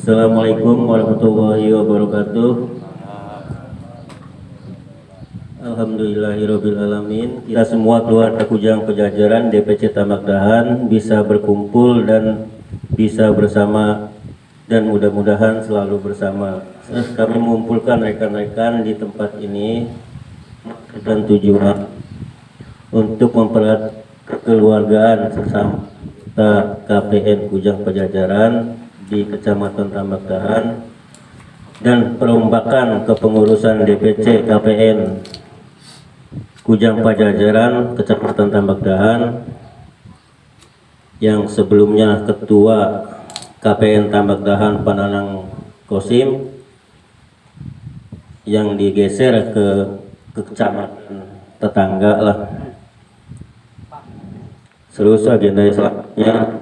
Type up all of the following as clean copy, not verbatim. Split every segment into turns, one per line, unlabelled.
Assalamualaikum warahmatullahi wabarakatuh. Alhamdulillahirrabbilalamin. Kita semua keluarga Kujang Pajajaran DPC Tambak Dahan bisa berkumpul dan bisa bersama dan mudah-mudahan selalu bersama. Kami mengumpulkan rekan-rekan di tempat ini dan tujuan untuk mempererat kekeluargaan sesama KPN Kujang Pajajaran di Kecamatan Tambak Dahan dan perombakan kepengurusan DPC KPN Kujang Pajajaran Kecamatan Tambak Dahan yang sebelumnya Ketua KPN Tambak Dahan Pananang Kosim yang digeser ke kecamatan tetangga lah. Terus agenda selanjutnya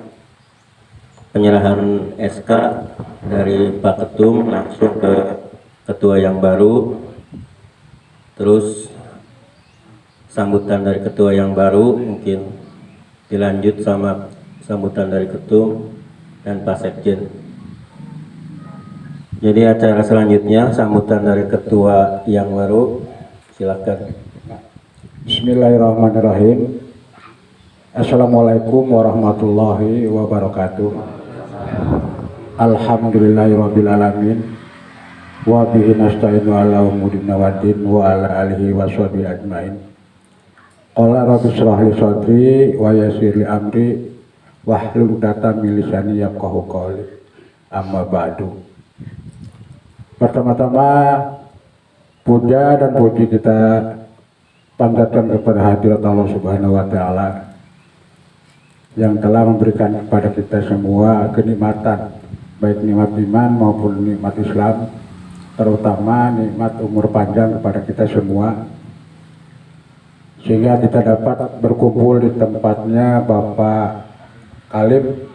penyerahan SK dari Pak Ketum langsung ke Ketua yang baru, terus sambutan dari Ketua yang baru mungkin dilanjut sama sambutan dari Ketum dan Pak Sekjen. Jadi acara selanjutnya sambutan dari Ketua yang baru, silakan.
Bismillahirrahmanirrahim. Assalamualaikum warahmatullahi wabarakatuh. Alhamdulillahirrabbilalamin. Wa bihi nasta'inu ala umuri waddin wa ala alihi wa sahbihi ajmain. Qala rabbi shrah li sadri wa yassir li amri wahlul 'uqdatam min lisani yafqahu qawli. Amma ba'du. Pertama-tama puja dan puji kita panjatkan kepada hadirat Allah Subhanahu wa taala yang telah memberikan kepada kita semua kenikmatan, baik nikmat iman maupun nikmat Islam, terutama nikmat umur panjang kepada kita semua, sehingga kita dapat berkumpul di tempatnya Bapak Kalim.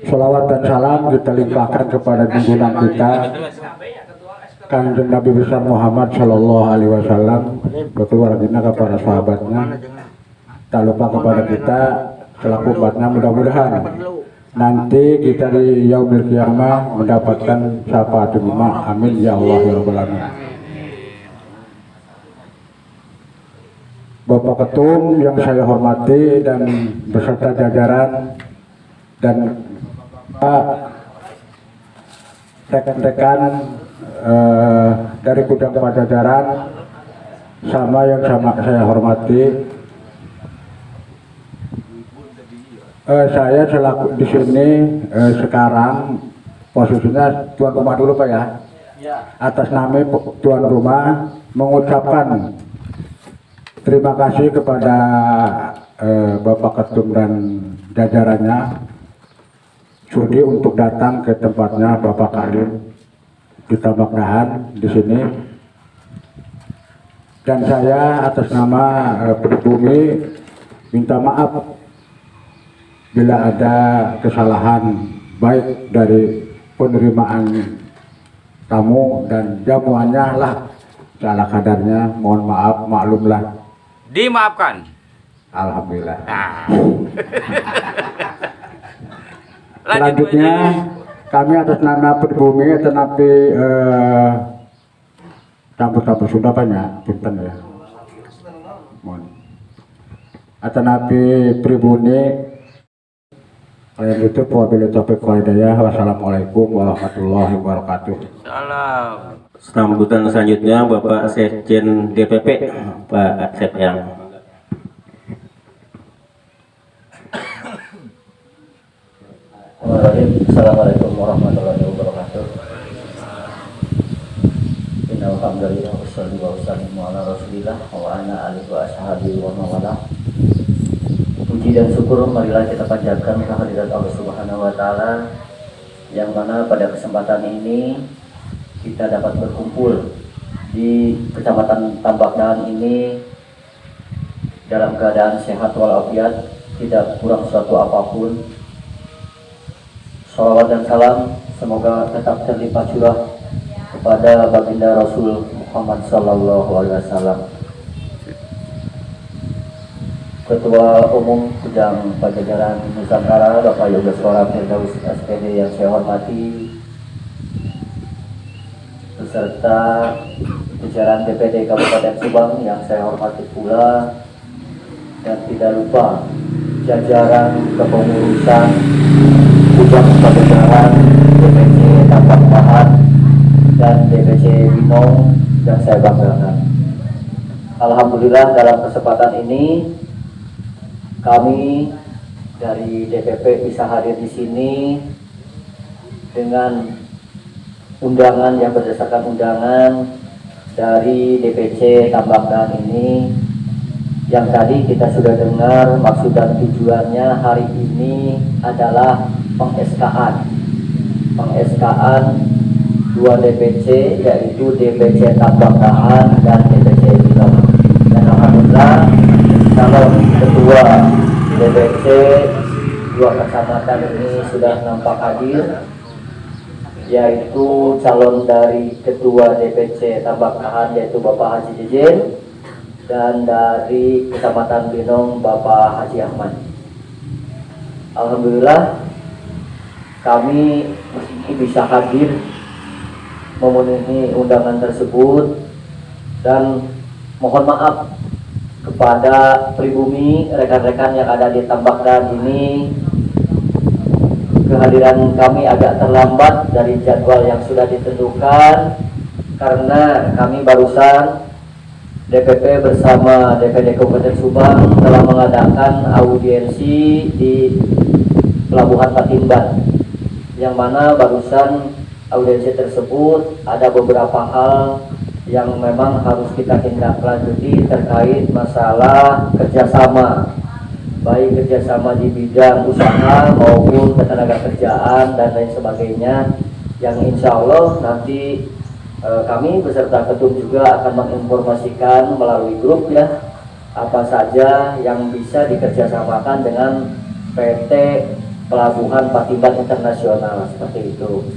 Sholawat dan salam kita limpahkan kepada junjungan kita Kanjeng Nabi besar Muhammad Shallallahu Alaihi Wasallam, keluarganya, kepada sahabatnya, tak lupa kepada kita selaku umatnya. Mudah-mudahan nanti kita di yaumil qiyamah mendapatkan syafaat umat. Amin ya Allah ya Rabbal alamin. Bapak Ketum yang saya hormati dan beserta jajaran dan rekan-rekan dari Kujang Pajajaran sama yang saya hormati. Saya selaku di sini sekarang posisinya tuan rumah dulu Pak ya. Atas nama tuan rumah mengucapkan terima kasih kepada Bapak Ketum dan jajarannya sudi untuk datang ke tempatnya Bapak Kalim di Tambak Dahan di sini. Dan saya atas nama pribumi minta maaf bila ada kesalahan baik dari penerimaan tamu dan jamuannya lah salah kadarnya, mohon maaf, maklumlah.
Dimaafkan.
Alhamdulillah.
Nah.
Selanjutnya kami atas nama pribumi tenapi campur-campur Sunda banyak, punten ya. Mohon. Atas napi pribumi kalian itu wabillahi taufiq wal hidayah. Wassalamualaikum warahmatullahi wabarakatuh.
Salam.
Sambutan selanjutnya Bapak Sekjen DPP Pak Asep yang.
Assalamualaikum warahmatullahi wabarakatuh. Alhamdulillah wassalatu wassalamu ala rasulillah wa ala alihi wa ashabihi wa mawalah. Puji dan syukur marilah kita panjatkan kehadirat Allah Subhanahu wa taala yang mana pada kesempatan ini kita dapat berkumpul di Kecamatan Tambak Dahan ini dalam keadaan sehat walafiat, tidak kurang suatu apapun. Sholawat dan salam semoga tetap terlimpah curah kepada baginda Rasul Muhammad Sallallahu Alaihi Wasallam. Ketua Umum Kujang Pajajaran Nusantara Bapak Yoga Firdaus SPD yang saya hormati, beserta jajaran DPD Kabupaten Subang yang saya hormati pula, dan tidak lupa jajaran kepengurusan Ujang Padejaran, DPC Tambak Bahan, dan DPC Binong yang saya banggakan. Alhamdulillah dalam kesempatan ini kami dari DPP bisa hadir di sini dengan undangan yang berdasarkan undangan dari DPC Tambak Bahan ini, yang tadi kita sudah dengar maksud dan tujuannya hari ini adalah peng-SK-an dua DPC, yaitu DPC Tambak Bahan dan DPC Binong. Dan alhamdulillah calon ketua DPC dua kecamatan ini sudah nampak hadir, yaitu calon dari ketua DPC Tambak Bahan yaitu Bapak Haji Jejen, dan dari Kecamatan Binong Bapak Haji Ahmad. Alhamdulillah kami bisa hadir memenuhi undangan tersebut, dan mohon maaf kepada pribumi rekan-rekan yang ada di Tambak Bahan ini, kehadiran kami agak terlambat dari jadwal yang sudah ditentukan karena kami barusan DPP bersama DPD Kabupaten Subang telah mengadakan audiensi di Pelabuhan Patimban, yang mana barusan audiensi tersebut ada beberapa hal yang memang harus kita tindak lanjuti terkait masalah kerjasama, baik kerjasama di bidang usaha maupun ketenagakerjaan dan lain sebagainya, yang insya Allah nanti kami beserta ketum juga akan menginformasikan melalui grup ya, apa saja yang bisa dikerjasamakan dengan PT Pelabuhan Patimban Internasional, seperti itu.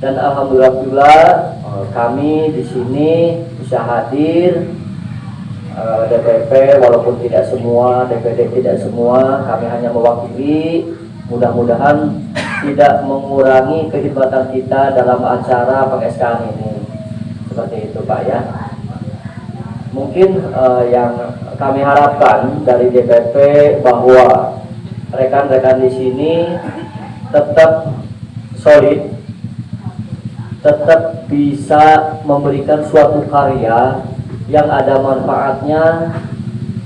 Dan alhamdulillah kami di sini bisa hadir, DPP walaupun tidak semua, DPD tidak semua, kami hanya mewakili. Mudah-mudahan tidak mengurangi kekhidmatan kita dalam acara peng-SK-an ini, seperti itu Pak ya. Mungkin yang kami harapkan dari DPP bahwa rekan-rekan di sini tetap solid, tetap bisa memberikan suatu karya yang ada manfaatnya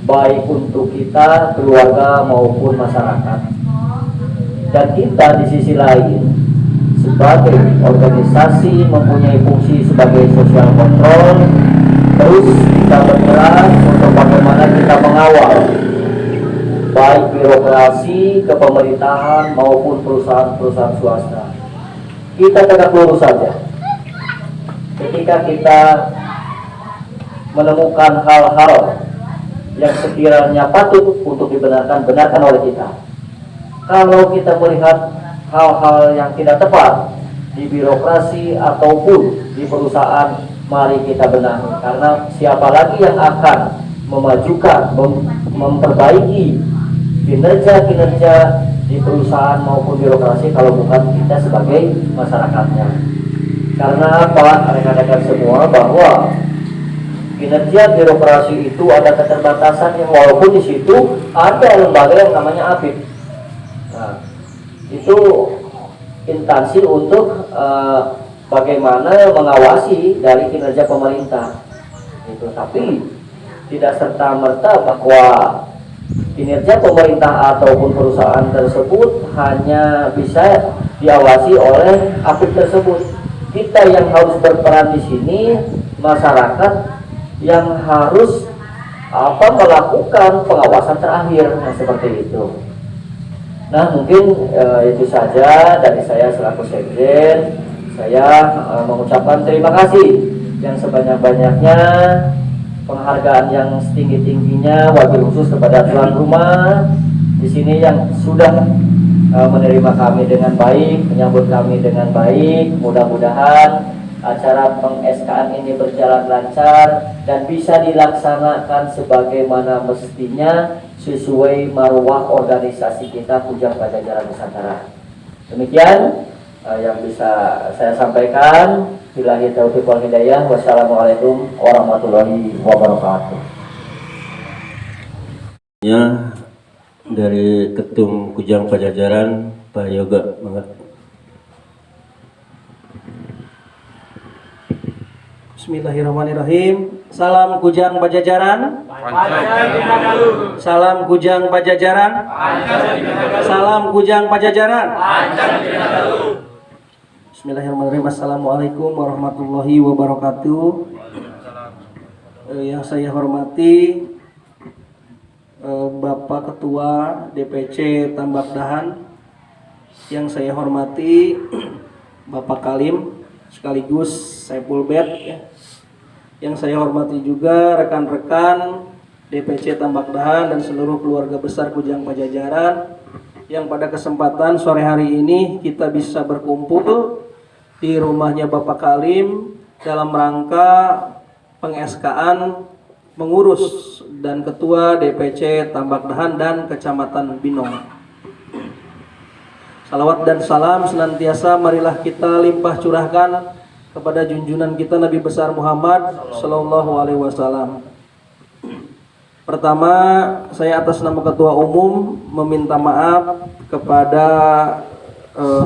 baik untuk kita, keluarga maupun masyarakat. Dan kita di sisi lain sebagai organisasi mempunyai fungsi sebagai sosial kontrol, terus kita bergerak untuk bagaimana kita mengawal baik birokrasi, kepemerintahan maupun perusahaan-perusahaan swasta. Kita tegak lurus saja. Ketika kita menemukan hal-hal yang sekiranya patut untuk dibenarkan, benarkan oleh kita. Kalau kita melihat hal-hal yang tidak tepat di birokrasi ataupun di perusahaan, mari kita benahi. Karena siapa lagi yang akan memajukan, memperbaiki kinerja-kinerja di perusahaan maupun birokrasi kalau bukan kita sebagai masyarakatnya. Karena apa, rekan-rekan semua, bahwa kinerja birokrasi itu ada keterbatasan yang walaupun di situ ada lembaga yang namanya APIP. Nah, itu instansi untuk bagaimana mengawasi dari kinerja pemerintah. Itu, tapi tidak serta-merta bahwa kinerja pemerintah ataupun perusahaan tersebut hanya bisa diawasi oleh APIP tersebut. Kita yang harus berperan di sini, masyarakat yang harus melakukan pengawasan terakhir, nah, seperti itu. Nah, mungkin itu saja dari saya selaku sekjen. Saya mengucapkan terima kasih yang sebanyak-banyaknya, penghargaan yang setinggi-tingginya, wabil khusus kepada tuan rumah di sini yang sudah menerima kami dengan baik, menyambut kami dengan baik. Mudah-mudahan acara peng-SK-an ini berjalan lancar dan bisa dilaksanakan sebagaimana mestinya sesuai marwah organisasi kita Ujang Pajajaran Nusantara. Demikian yang bisa saya sampaikan. Billahi taufiq wal hidayah. Wassalamualaikum warahmatullahi wabarakatuh.
Ya, dari Ketum Kujang Pajajaran Pak Yoga Mangga.
Bismillahirrahmanirrahim. Salam Kujang Pajajaran. Salam Kujang Pajajaran. Salam Kujang Pajajaran. Bismillahirrahmanirrahim. Assalamualaikum warahmatullahi wabarakatuh. Yang saya hormati Bapak Ketua DPC Tambak Dahan, yang saya hormati Bapak Kalim sekaligus Saiful Bet, yang saya hormati juga rekan-rekan DPC Tambak Dahan dan seluruh keluarga besar Kujang Pajajaran, yang pada kesempatan sore hari ini kita bisa berkumpul di rumahnya Bapak Kalim dalam rangka peng-SK-an mengurus dan Ketua DPC Tambak Dahan dan Kecamatan Binong. Salawat dan salam senantiasa marilah kita limpah curahkan kepada junjungan kita Nabi besar Muhammad Sallallahu Alaihi Wasallam. Pertama, saya atas nama Ketua Umum meminta maaf kepada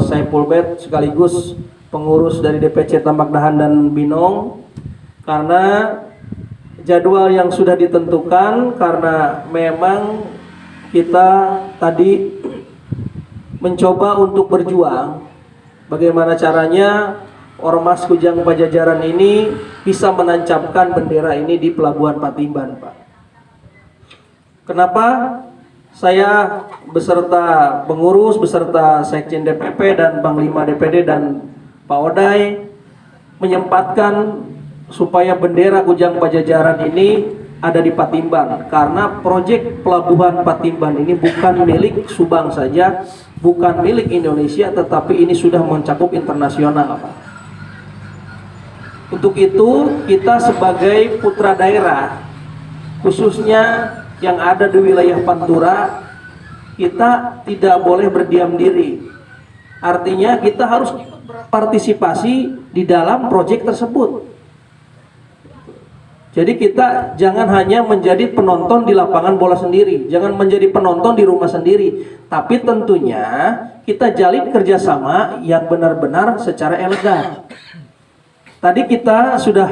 Saiful Bet sekaligus pengurus dari DPC Tambak Dahan dan Binong, karena jadwal yang sudah ditentukan, karena memang kita tadi mencoba untuk berjuang bagaimana caranya Ormas Kujang Pajajaran ini bisa menancapkan bendera ini di Pelabuhan Patimban, Pak. Kenapa saya beserta pengurus, beserta Sekjen DPP dan Panglima DPD dan Pak Oday menyempatkan supaya bendera Kujang Pajajaran ini ada di Patimban, karena proyek Pelabuhan Patimban ini bukan milik Subang saja, bukan milik Indonesia, tetapi ini sudah mencakup internasional, Pak. Untuk itu kita sebagai putra daerah, khususnya yang ada di wilayah Pantura, kita tidak boleh berdiam diri. Artinya kita harus berpartisipasi di dalam proyek tersebut. Jadi kita jangan hanya menjadi penonton di lapangan bola sendiri, jangan menjadi penonton di rumah sendiri, tapi tentunya kita jalin kerjasama yang benar-benar secara elegan. Tadi kita sudah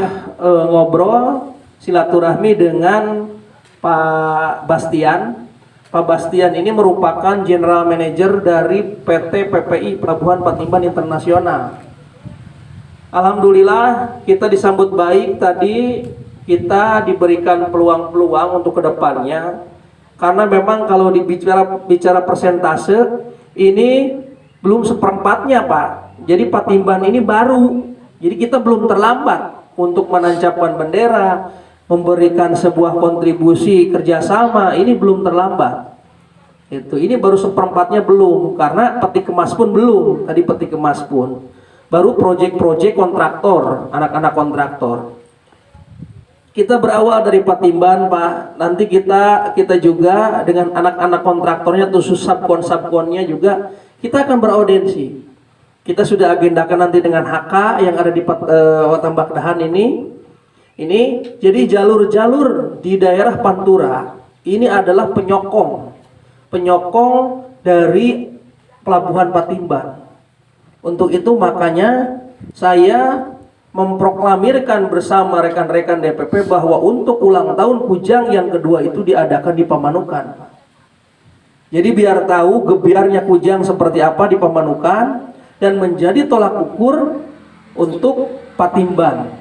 ngobrol silaturahmi dengan Pak Bastian. Pak Bastian ini merupakan General Manager dari PT PPI Pelabuhan Patimban Internasional. Alhamdulillah kita disambut baik tadi. Kita diberikan peluang-peluang untuk kedepannya, karena memang kalau bicara persentase ini belum seperempatnya, Pak. Jadi Patimban ini baru, jadi kita belum terlambat untuk menancapkan bendera, memberikan sebuah kontribusi kerjasama, ini belum terlambat. Ini baru seperempatnya belum, karena peti kemas pun belum. Tadi peti kemas pun baru proyek-proyek kontraktor, anak-anak kontraktor. Kita berawal dari Patimban, Pak. Nanti kita juga dengan anak-anak kontraktornya, khusus subkon-subkonnya juga kita akan beraudiensi. Kita sudah agendakan nanti dengan HK yang ada di Tambak Dahan ini. Jadi jalur-jalur di daerah Pantura ini adalah penyokong dari Pelabuhan Patimban. Untuk itu makanya saya memproklamirkan bersama rekan-rekan DPP bahwa untuk ulang tahun Kujang yang kedua itu diadakan di Pamanukan. Jadi biar tahu gebiarnya Kujang seperti apa di Pamanukan dan menjadi tolak ukur untuk Patimban.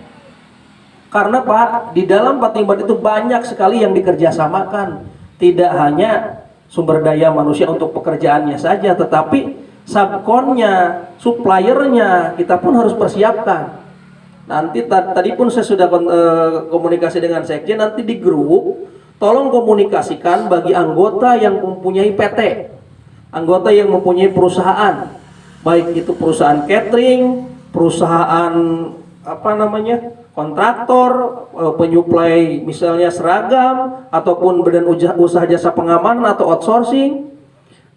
Karena Pak, di dalam Patimban itu banyak sekali yang dikerjasamakan. Tidak hanya sumber daya manusia untuk pekerjaannya saja, tetapi subkonnya, suppliernya kita pun harus persiapkan. Nanti tadi pun saya sudah komunikasi dengan Sekjen, nanti di grup tolong komunikasikan bagi anggota yang mempunyai PT, anggota yang mempunyai perusahaan, baik itu perusahaan catering, perusahaan kontraktor, penyuplai misalnya seragam, ataupun badan usaha jasa pengamanan atau outsourcing.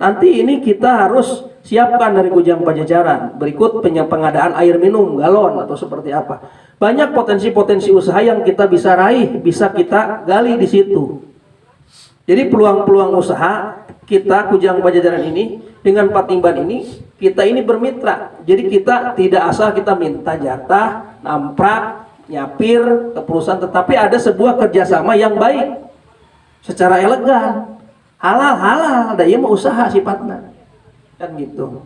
nanti ini kita harus siapkan dari Kujang Pajajaran. Berikut pengadaan air minum galon atau seperti apa. Banyak potensi-potensi usaha yang kita bisa raih, bisa kita gali di situ. Jadi peluang-peluang usaha kita Kujang Pajajaran ini dengan Patimban ini, kita ini bermitra. Jadi kita tidak asal kita minta jatah, namprak, nyapir ke perusahaan, tetapi ada sebuah kerjasama yang baik secara elegan, halal, ada yang mau usaha sifatnya kan gitu.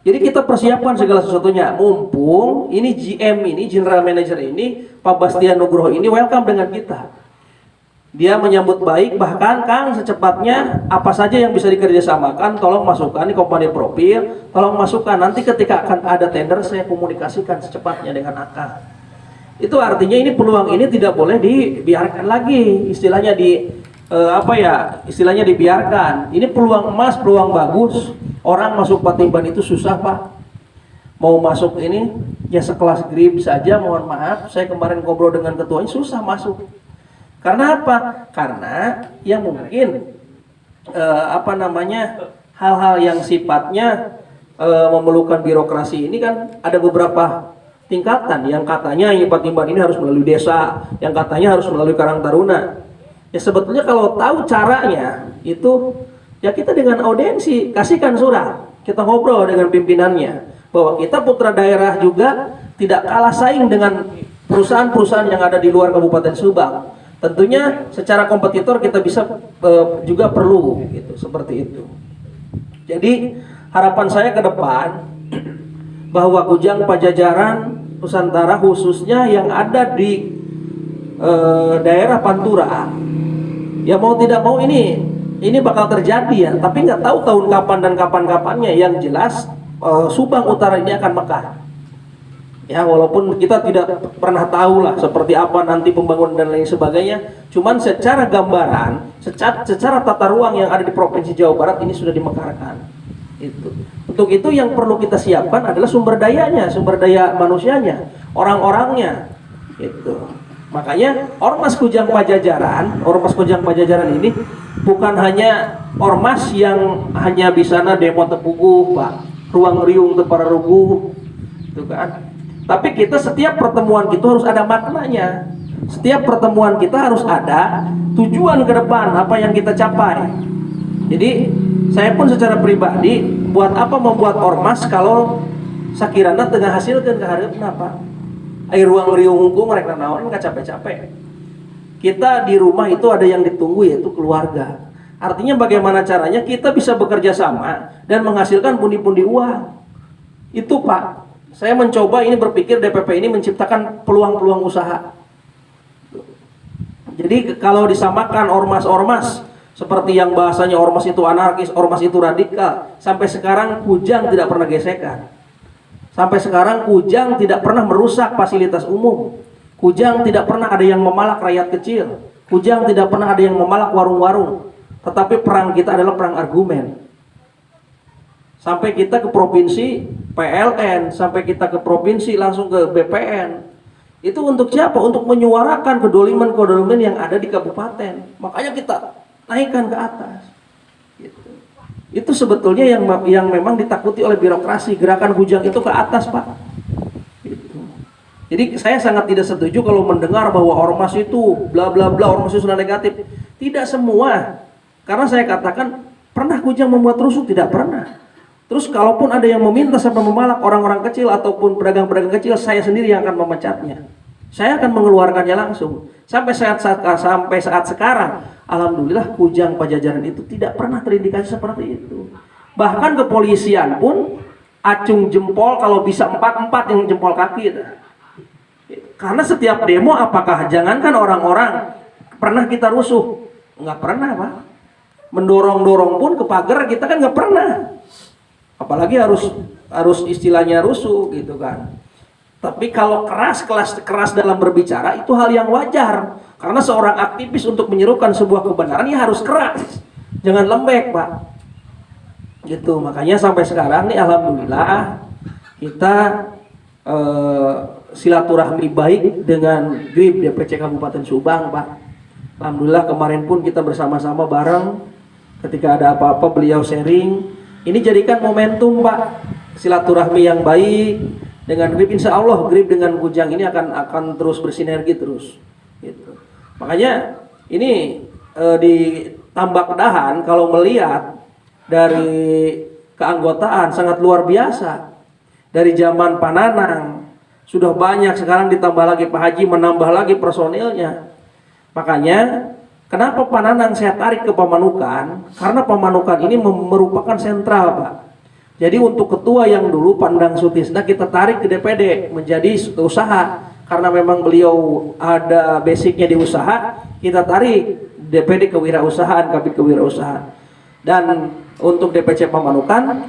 Jadi kita persiapkan segala sesuatunya. Mumpung ini GM ini, General Manager ini, Pak Bastian Nugroho ini welcome dengan kita. Dia menyambut baik, bahkan Kang secepatnya apa saja yang bisa dikerjasamakan tolong masukkan di company profil, tolong masukkan, nanti ketika akan ada tender saya komunikasikan secepatnya dengan Akang. Itu artinya ini peluang ini tidak boleh dibiarkan lagi, istilahnya istilahnya dibiarkan. Ini peluang emas, peluang bagus. Orang masuk Patimban itu susah Pak. Mau masuk ini ya sekelas grip saja, mohon maaf, saya kemarin ngobrol dengan ketuanya susah masuk. Karena apa? Karena yang mungkin hal-hal yang sifatnya memerlukan birokrasi ini kan ada beberapa tingkatan. Yang katanya Patimban ini harus melalui desa, yang katanya harus melalui Karang Taruna. Ya sebetulnya kalau tahu caranya itu ya kita dengan audiensi kasihkan surat, kita ngobrol dengan pimpinannya bahwa kita putra daerah juga tidak kalah saing dengan perusahaan-perusahaan yang ada di luar Kabupaten Subang. Tentunya secara kompetitor kita bisa juga perlu gitu, seperti itu. Jadi harapan saya ke depan bahwa Kujang Pajajaran Nusantara khususnya yang ada di daerah Pantura, ya mau tidak mau ini bakal terjadi ya, tapi nggak tahu tahun kapan dan kapan-kapannya. Yang jelas Subang Utara ini akan mekar. Ya walaupun kita tidak pernah tahu lah seperti apa nanti pembangunan dan lain sebagainya, cuman secara gambaran, secara tata ruang yang ada di Provinsi Jawa Barat ini sudah dimekarkan. Itu. Untuk itu yang perlu kita siapkan adalah sumber dayanya, sumber daya manusianya, orang-orangnya. Itu. Makanya Ormas Kujang Pajajaran ini bukan hanya ormas yang hanya bisa demo tepuguh, Pak, ruang riung para ruguh, itu kan. Tapi kita setiap pertemuan kita harus ada maknanya. Setiap pertemuan kita harus ada tujuan ke depan apa yang kita capai. Jadi saya pun secara pribadi buat apa membuat ormas kalau sakirana tengah hasilkan ke hareupeuna Pak. Air ruang riung hungkung mereka naon enggak capek-capek. Kita di rumah itu ada yang ditunggu yaitu keluarga. Artinya bagaimana caranya kita bisa bekerja sama dan menghasilkan pundi-pundi uang. Itu Pak. Saya mencoba ini berpikir DPP ini menciptakan peluang-peluang usaha. Jadi kalau disamakan ormas-ormas seperti yang bahasanya ormas itu anarkis, ormas itu radikal, sampai sekarang Kujang tidak pernah gesekan. Sampai sekarang Kujang tidak pernah merusak fasilitas umum. Kujang tidak pernah ada yang memalak rakyat kecil. Kujang tidak pernah ada yang memalak warung-warung. Tetapi perang kita adalah perang argumen. Sampai kita ke provinsi PLN, sampai kita ke provinsi langsung ke BPN. Itu untuk siapa? Untuk menyuarakan kedoliman-kedoliman yang ada di kabupaten. Makanya kita naikkan ke atas. Gitu. Itu sebetulnya yang memang ditakuti oleh birokrasi. Gerakan Kujang itu ke atas, Pak. Gitu. Jadi saya sangat tidak setuju kalau mendengar bahwa ormas itu bla bla bla, ormas itu sudah negatif. Tidak semua. Karena saya katakan pernah Kujang membuat rusuh? Tidak pernah. Terus kalaupun ada yang meminta sampai memalak orang-orang kecil ataupun pedagang-pedagang kecil, saya sendiri yang akan memecatnya. Saya akan mengeluarkannya langsung. Sampai saat sekarang, alhamdulillah Kujang Pajajaran itu tidak pernah terindikasi seperti itu. Bahkan kepolisian pun acung jempol kalau bisa 4 yang jempol kaki. Karena setiap demo apakah jangankan orang-orang pernah kita rusuh? Nggak pernah, Pak. Mendorong-dorong pun ke pagar kita kan nggak pernah. Apalagi harus istilahnya rusuh gitu kan. Tapi kalau keras dalam berbicara itu hal yang wajar. Karena seorang aktivis untuk menyerukan sebuah kebenaran ya harus keras. Jangan lembek, Pak. Gitu. Makanya sampai sekarang nih alhamdulillah kita silaturahmi baik dengan GRIP DPC Kabupaten Subang, Pak. Alhamdulillah kemarin pun kita bersama-sama bareng Ketika ada apa-apa beliau sharing. Ini jadikan momentum Pak, silaturahmi yang baik dengan GRIP. Insya Allah GRIP dengan Kujang ini akan terus bersinergi terus. Gitu. Makanya ini di Tambak Dahan kalau melihat dari keanggotaan sangat luar biasa. Dari zaman Pananang sudah banyak, sekarang ditambah lagi Pak Haji menambah lagi personilnya. Makanya kenapa Pananang saya tarik ke Pamanukan? Karena Pamanukan ini merupakan sentral Pak. Jadi untuk ketua yang dulu Pandang Sutisna kita tarik ke DPD menjadi usaha. Karena memang beliau ada basicnya di usaha, kita tarik DPD kewirausahaan, Kabid kewirausahaan. Dan untuk DPC Pamanukan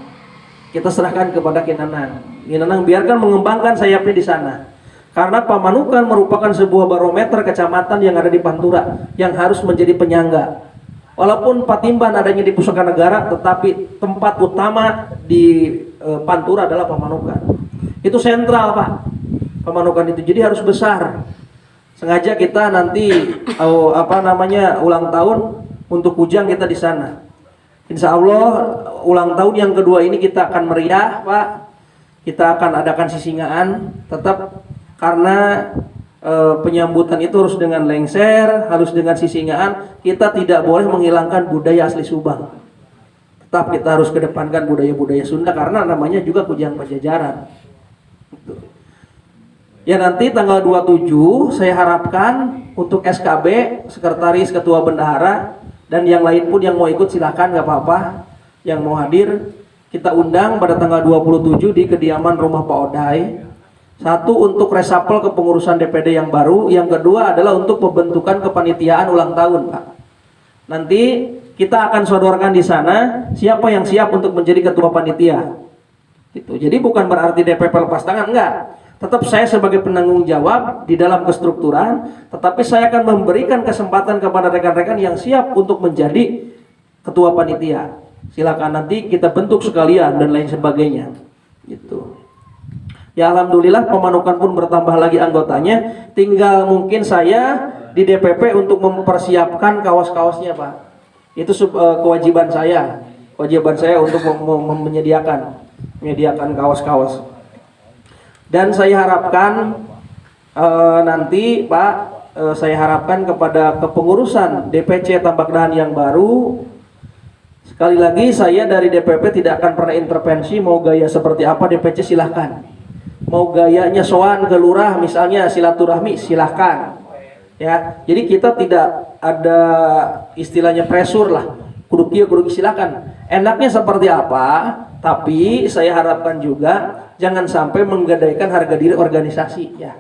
kita serahkan kepada Kinanang. Kinanang biarkan mengembangkan sayapnya di sana. Karena Pamanukan merupakan sebuah barometer kecamatan yang ada di Pantura yang harus menjadi penyangga. Walaupun Patimban adanya di Pusaka Negara, tetapi tempat utama di Pantura adalah Pamanukan. Itu sentral Pak, Pamanukan itu. Jadi harus besar. Sengaja kita nanti ulang tahun untuk Kujang kita di sana. Insya Allah ulang tahun yang kedua ini kita akan meriah Pak. Kita akan adakan sisingaan tetap, karena penyambutan itu harus dengan lengser, harus dengan sisingaan. Kita tidak boleh menghilangkan budaya asli Subang. Tetap kita harus kedepankan budaya-budaya Sunda karena namanya juga Kujang Pajajaran. Ya nanti tanggal 27 saya harapkan untuk SKB, Sekretaris Ketua Bendahara, dan yang lain pun yang mau ikut silakan, nggak apa-apa. Yang mau hadir kita undang pada tanggal 27 di kediaman rumah Pak Odai. Satu untuk resapel kepengurusan DPD yang baru, yang kedua adalah untuk pembentukan kepanitiaan ulang tahun Pak. Nanti kita akan sodorkan di sana siapa yang siap untuk menjadi ketua panitia. Gitu. Jadi bukan berarti DPP lepas tangan, enggak. Tetap saya sebagai penanggung jawab di dalam kestrukturan, tetapi saya akan memberikan kesempatan kepada rekan-rekan yang siap untuk menjadi ketua panitia. Silakan nanti kita bentuk sekalian dan lain sebagainya. Gitu. Ya alhamdulillah Pamanukan pun bertambah lagi anggotanya. Tinggal mungkin saya di DPP untuk mempersiapkan kawas-kawasnya Pak. Itu kewajiban saya. Kewajiban saya untuk menyediakan kawas-kawas. Dan saya harapkan nanti Pak, saya harapkan kepada kepengurusan DPC Tambak Dahan yang baru, sekali lagi saya dari DPP tidak akan pernah intervensi. Mau gaya seperti apa DPC silahkan. Mau gayanya soan ke lurah misalnya silaturahmi silahkan. Ya, jadi kita tidak ada istilahnya pressure lah. Kudu kieu kudu silakan. Enaknya seperti apa? Tapi saya harapkan juga jangan sampai menggadaikan harga diri organisasi ya.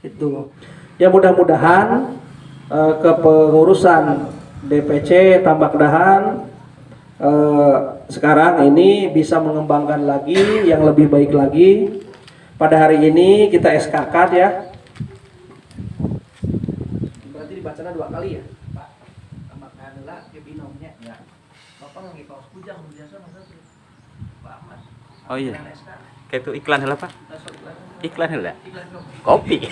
Itu. Ya mudah-mudahan kepengurusan DPC Tambak Dahan sekarang ini bisa mengembangkan lagi yang lebih baik lagi. Pada hari ini kita SK ya. Berarti dibacanya 2 kali ya, Pak. Tambak Dahan lah ke binomnya. Ya. Bapak nggak kaos Kujang biasa masa Pak Ahmad.
Oh iya. Kayak itu iklan lah Pak. Iklan lah. Kopi.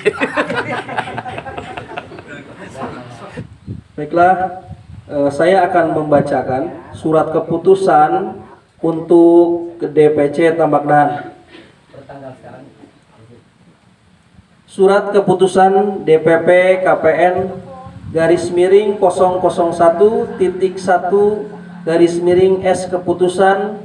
Baiklah, saya akan membacakan surat keputusan untuk DPC Tambak Dahan. Surat keputusan DPP KPN _001.1 S keputusan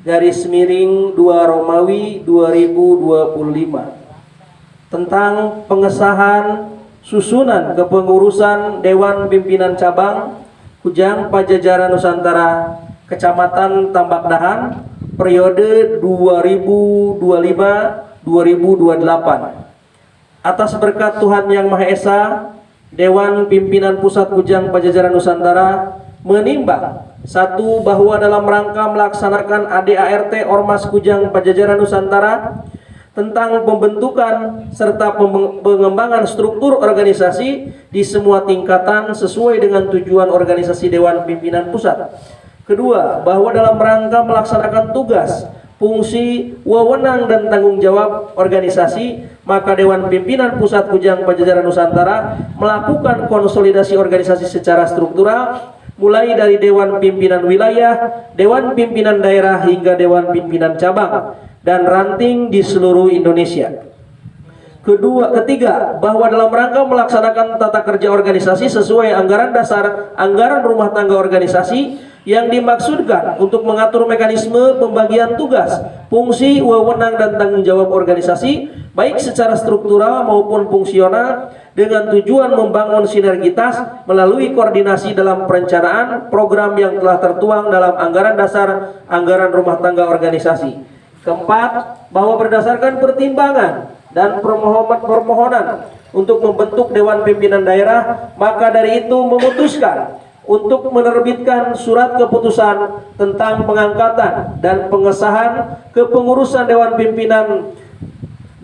_2 Romawi 2025 tentang pengesahan susunan kepengurusan Dewan Pimpinan Cabang Kujang Pajajaran Nusantara Kecamatan Tambak Dahan periode 2025-2028. Atas berkat Tuhan Yang Maha Esa, Dewan Pimpinan Pusat Kujang Pajajaran Nusantara menimbang satu, bahwa dalam rangka melaksanakan ADART Ormas Kujang Pajajaran Nusantara tentang pembentukan serta pengembangan struktur organisasi di semua tingkatan sesuai dengan tujuan organisasi Dewan Pimpinan Pusat. Kedua, bahwa dalam rangka melaksanakan tugas, fungsi, wewenang dan tanggung jawab organisasi, maka Dewan Pimpinan Pusat Kujang Pajajaran Nusantara melakukan konsolidasi organisasi secara struktural mulai dari Dewan Pimpinan Wilayah, Dewan Pimpinan Daerah hingga Dewan Pimpinan Cabang dan ranting di seluruh Indonesia. Ketiga, bahwa dalam rangka melaksanakan tata kerja organisasi sesuai anggaran dasar anggaran rumah tangga organisasi yang dimaksudkan untuk mengatur mekanisme pembagian tugas, fungsi, wewenang dan tanggung jawab organisasi baik secara struktural maupun fungsional dengan tujuan membangun sinergitas melalui koordinasi dalam perencanaan program yang telah tertuang dalam anggaran dasar anggaran rumah tangga organisasi. Keempat, bahwa berdasarkan pertimbangan dan permohonan untuk membentuk Dewan Pimpinan Daerah, maka dari itu memutuskan untuk menerbitkan surat keputusan tentang pengangkatan dan pengesahan kepengurusan Dewan Pimpinan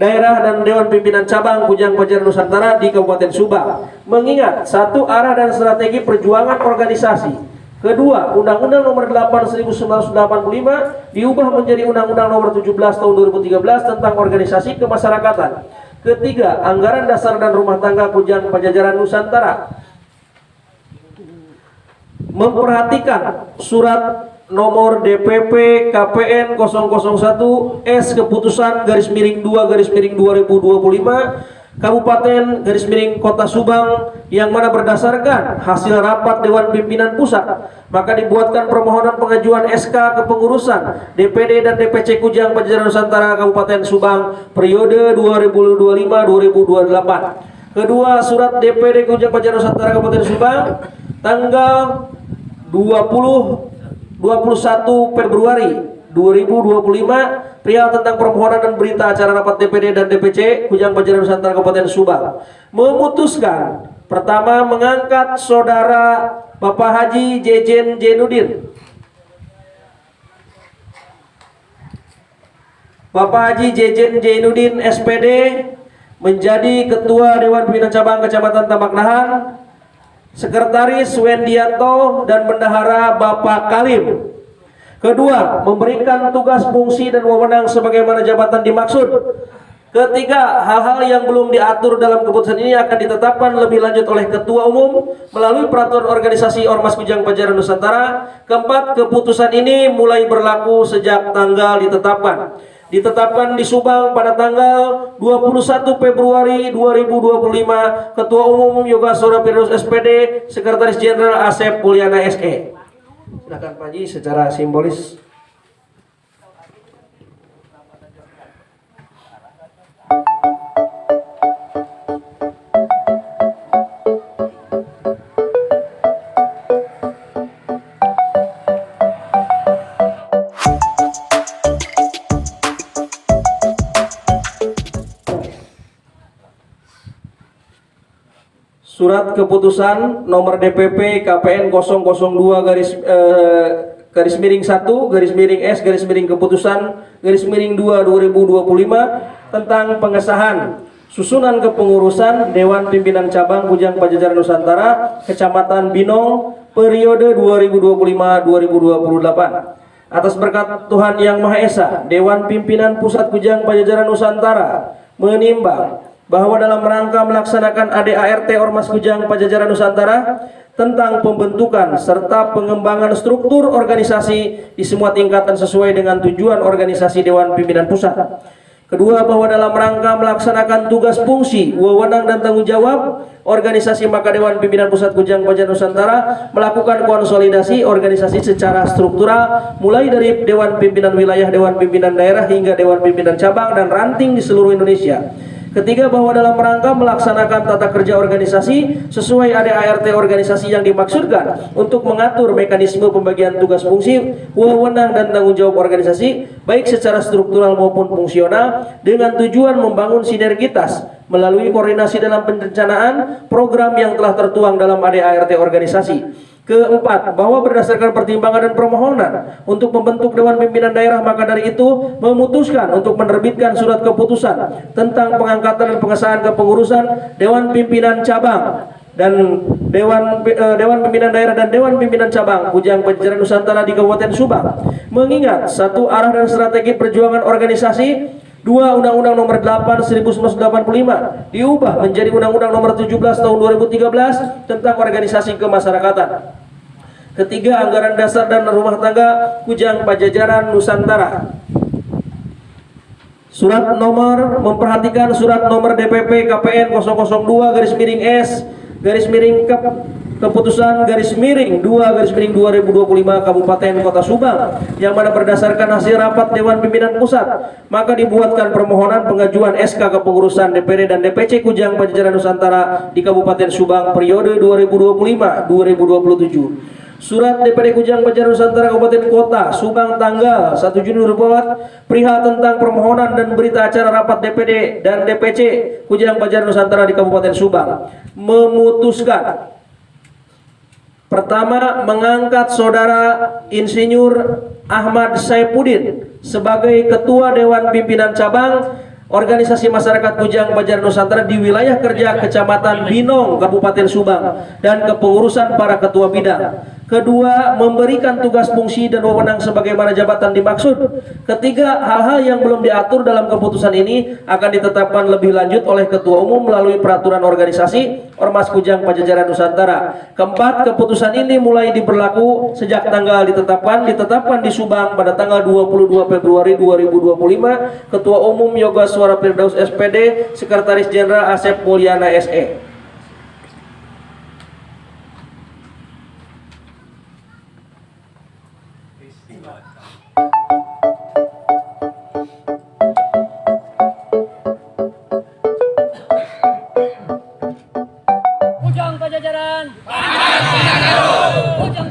Daerah dan Dewan Pimpinan Cabang Kujang Pajajaran Nusantara di Kabupaten Subang, mengingat satu arah dan strategi perjuangan organisasi. Kedua, Undang-Undang Nomor 8 1985 diubah menjadi Undang-Undang Nomor 17 Tahun 2013 tentang organisasi kemasyarakatan. Ketiga, Anggaran Dasar dan Rumah Tangga Kujang Pajajaran Nusantara memperhatikan surat nomor DPP KPN 001 S keputusan _2/2025 Kabupaten Kota Subang yang mana berdasarkan hasil rapat Dewan Pimpinan Pusat, maka dibuatkan permohonan pengajuan SK kepengurusan DPD dan DPC Kujang Pajajaran Nusantara Kabupaten Subang periode 2025-2028. Kedua, surat DPD Kujang Pajajaran Nusantara Kabupaten Subang tanggal 21 Februari 2025 perihal tentang permohonan dan berita acara rapat DPD dan DPC Kujang Pajajaran Nusantara Kabupaten Subang memutuskan pertama mengangkat saudara Bapak Haji Jejen Jainuddin, Bapak Haji Jejen Jainuddin SPD menjadi Ketua Dewan Pimpinan Cabang Kecamatan Tambaknahan, Sekretaris Wendianto dan Bendahara Bapak Kalim. Kedua, memberikan tugas, fungsi, dan wewenang sebagaimana jabatan dimaksud. Ketiga, hal-hal yang belum diatur dalam keputusan ini akan ditetapkan lebih lanjut oleh Ketua Umum melalui Peraturan Organisasi Ormas Kujang Pajajaran Nusantara. Keempat, keputusan ini mulai berlaku sejak tanggal ditetapkan di Subang pada tanggal 21 Februari 2025. Ketua Umum Yoga Sora Firdaus SPD, Sekretaris Jenderal Asep Puliana SE. Silakan Pak Haji secara simbolis. Surat keputusan nomor DPP KPN 002-S-keputusan-2-2025 tentang pengesahan susunan kepengurusan Dewan Pimpinan Cabang Kujang Pajajaran Nusantara Kecamatan Binong periode 2025-2028. Atas berkat Tuhan Yang Maha Esa, Dewan Pimpinan Pusat Kujang Pajajaran Nusantara menimbang bahwa dalam rangka melaksanakan ADART Ormas Kujang Pajajaran Nusantara tentang pembentukan serta pengembangan struktur organisasi di semua tingkatan sesuai dengan tujuan organisasi Dewan Pimpinan Pusat. Kedua, bahwa dalam rangka melaksanakan tugas, fungsi, wewenang dan tanggung jawab organisasi, maka Dewan Pimpinan Pusat Kujang Pajajaran Nusantara melakukan konsolidasi organisasi secara struktural mulai dari Dewan Pimpinan Wilayah, Dewan Pimpinan Daerah hingga Dewan Pimpinan Cabang dan ranting di seluruh Indonesia. Ketiga, bahwa dalam rangka melaksanakan tata kerja organisasi sesuai ADART organisasi yang dimaksudkan untuk mengatur mekanisme pembagian tugas, fungsi, wewenang dan tanggung jawab organisasi baik secara struktural maupun fungsional dengan tujuan membangun sinergitas melalui koordinasi dalam perencanaan program yang telah tertuang dalam ADART organisasi. Keempat, bahwa berdasarkan pertimbangan dan permohonan untuk membentuk Dewan Pimpinan Daerah, maka dari itu memutuskan untuk menerbitkan surat keputusan tentang pengangkatan dan pengesahan kepengurusan Dewan Pimpinan Cabang dan Dewan Pimpinan Daerah dan Dewan Pimpinan Cabang Kujang Pajajaran Nusantara di Kabupaten Subang, mengingat satu arah dan strategi perjuangan organisasi. Dua, Undang-Undang Nomor 8 1985 diubah menjadi Undang-Undang Nomor 17 Tahun 2013 tentang organisasi kemasyarakatan. Ketiga, anggaran dasar dan rumah tangga Kujang Pajajaran Nusantara. Surat nomor memperhatikan surat nomor DPP KPN 002/S keputusan -2/2025 Kabupaten Kota Subang yang mana berdasarkan hasil rapat Dewan Pimpinan Pusat maka dibuatkan permohonan pengajuan SK kepengurusan DPD dan DPC Kujang Pajajaran Nusantara di Kabupaten Subang periode 2025-2027. Surat DPD Kujang Pajajaran Nusantara Kabupaten Kota Subang tanggal 1 Juni 2024 perihal tentang permohonan dan berita acara rapat DPD dan DPC Kujang Pajajaran Nusantara di Kabupaten Subang memutuskan: pertama, mengangkat Saudara Insinyur Ahmad Saifuddin sebagai Ketua Dewan Pimpinan Cabang Organisasi Masyarakat Kujang Pajajaran Nusantara di wilayah kerja Kecamatan Binong, Kabupaten Subang dan kepengurusan para ketua bidang. Kedua, memberikan tugas fungsi dan wewenang sebagaimana jabatan dimaksud. Ketiga, hal-hal yang belum diatur dalam keputusan ini akan ditetapkan lebih lanjut oleh Ketua Umum melalui peraturan organisasi Ormas Kujang Pajajaran Nusantara. Keempat, keputusan ini mulai diberlaku sejak tanggal ditetapkan di Subang pada tanggal 22 Februari 2025. Ketua Umum Yoga Suara Firdaus SPD, Sekretaris Jenderal Asep Mulyana SE.
Kujang Pajajaran. Kujang